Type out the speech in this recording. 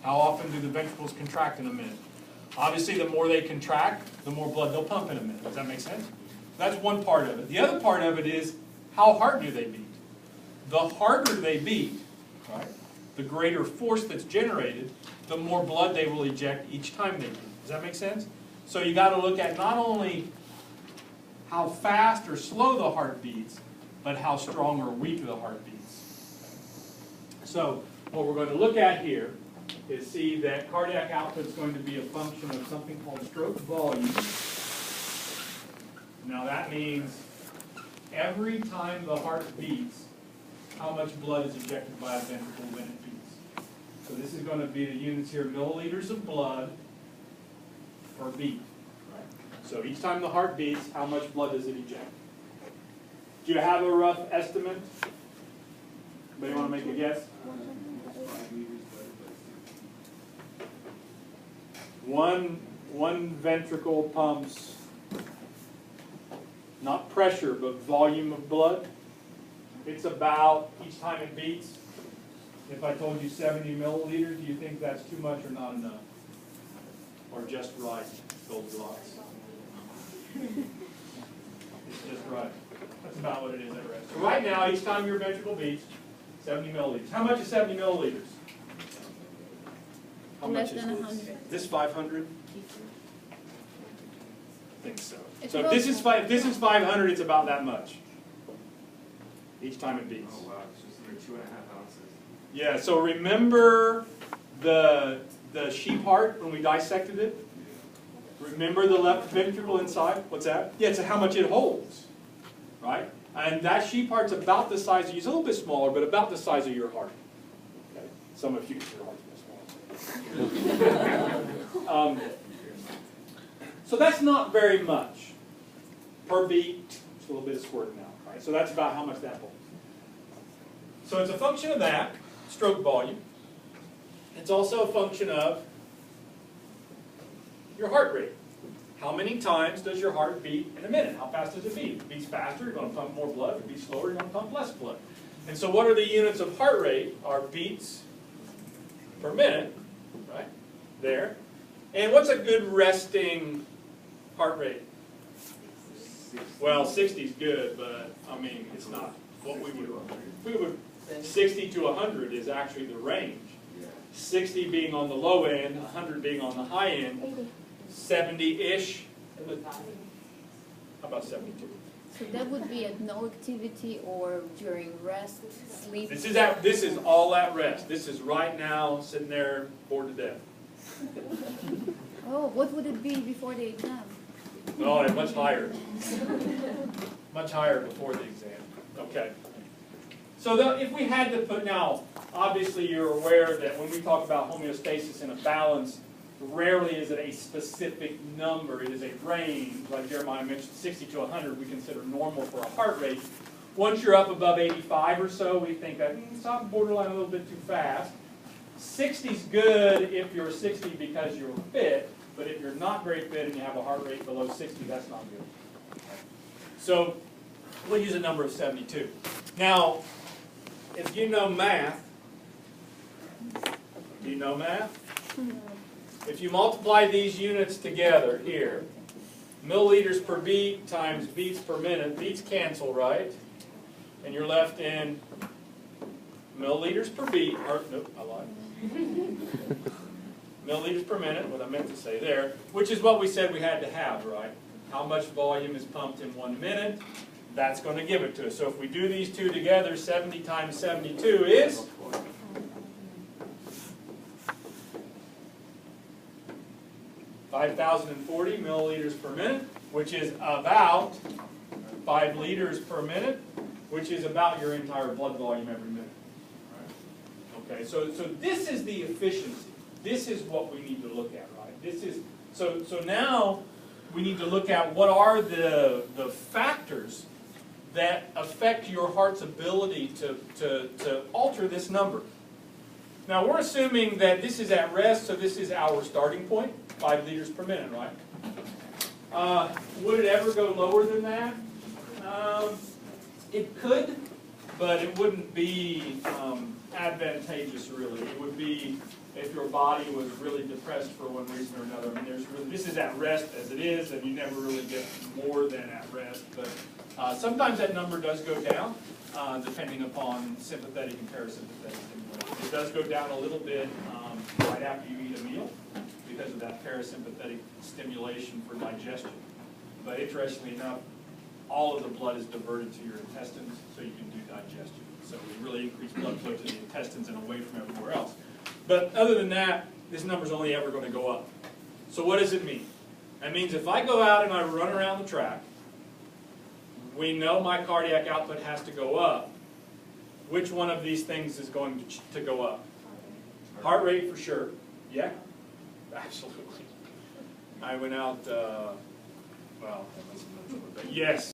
How often do the ventricles contract in a minute? Obviously, the more they contract, the more blood they'll pump in a minute. Does that make sense? That's one part of it. The other part of it is, how hard do they beat? The harder they beat, right, the greater force that's generated, the more blood they will eject each time they beat. Does that make sense? So you got to look at not only how fast or slow the heart beats, but how strong or weak the heart beats. So what we're going to look at here is see that cardiac output is going to be a function of something called stroke volume. Now that means every time the heart beats, how much blood is ejected by a ventricle when it beats. So this is going to be the units here, milliliters of blood per beat. Right? So each time the heart beats, how much blood does it eject? Do you have a rough estimate? Anybody want to make a guess? One ventricle pumps, not pressure, but volume of blood. It's about, each time it beats, if I told you 70 milliliters, do you think that's too much or not enough? Or just right, Goldilocks? It's just right. That's about what it is at rest. So right now, each time your ventricle beats, 70 milliliters. How much is 70 milliliters? How Less much than is 100. this 500? I think so. It's So if this is 500, it's about that much. Each time it beats. Oh wow, it's just under 2.5 ounces. Yeah, so remember the sheep heart when we dissected it? Remember the left ventricle inside? What's that? Yeah, it's how much it holds, right? And that sheep heart's about the size of, it's a little bit smaller, but about the size of your heart. Okay? Some of you, your heart's a bit smaller. So that's not very much per beat. Just a little bit of squirting out, right? So that's about how much that holds. So it's a function of that, stroke volume. It's also a function of your heart rate. How many times does your heart beat in a minute? How fast does it beat? If it beats faster, you're going to pump more blood. If it beats slower, you're going to pump less blood. And so what are the units of heart rate? Are beats per minute, right? There. And what's a good resting heart rate? Well, 60 is good, but I mean, it's not what we would 60 to 100 is actually the range. 60 being on the low end, 100 being on the high end, 70-ish. How about 72? So that would be at no activity or during rest, sleep? This is all at rest. This is right now sitting there bored to death. Oh, what would it be before the exam? Oh, much higher. Much higher before the exam. Okay. So if we had to put, now, obviously you're aware that when we talk about homeostasis in a balance, rarely is it a specific number. It is a range. Like Jeremiah mentioned, 60 to 100 we consider normal for a heart rate. Once you're up above 85 or so, we think that it's on borderline a little bit too fast. 60 is good if you're 60 because you're fit, but if you're not very fit and you have a heart rate below 60, that's not good. So we'll use a number of 72. Now, if you know math, do you know math? If you multiply these units together here, milliliters per beat times beats per minute, beats cancel, right? And you're left in milliliters per beat, or, nope, I lied. Milliliters per minute, what I meant to say there, which is what we said we had to have, right? How much volume is pumped in 1 minute? That's going to give it to us. So if we do these two together, 70 times 72 is 5,040 milliliters per minute, which is about 5 liters per minute, which is about your entire blood volume every minute. Okay, so this is the efficiency. This is what we need to look at, right? This is so now we need to look at what are the factors that affect your heart's ability to alter this number. Now we're assuming that this is at rest, so this is our starting point, 5 liters per minute, right? Would it ever go lower than that? It could, but it wouldn't be advantageous really. It would be, if your body was really depressed for one reason or another. I mean, this is at rest as it is, and you never really get more than at rest. But sometimes that number does go down, depending upon sympathetic and parasympathetic stimulation. It does go down a little bit right after you eat a meal because of that parasympathetic stimulation for digestion. But interestingly enough, all of the blood is diverted to your intestines so you can do digestion. So we really increase blood flow to the intestines and away from everywhere else. But other than that, this number's only ever going to go up. So what does it mean? That means if I go out and I run around the track, we know my cardiac output has to go up. Which one of these things is going to go up? Heart rate for sure. Yeah? Absolutely. I went out, well, that wasn't much of a, but yes.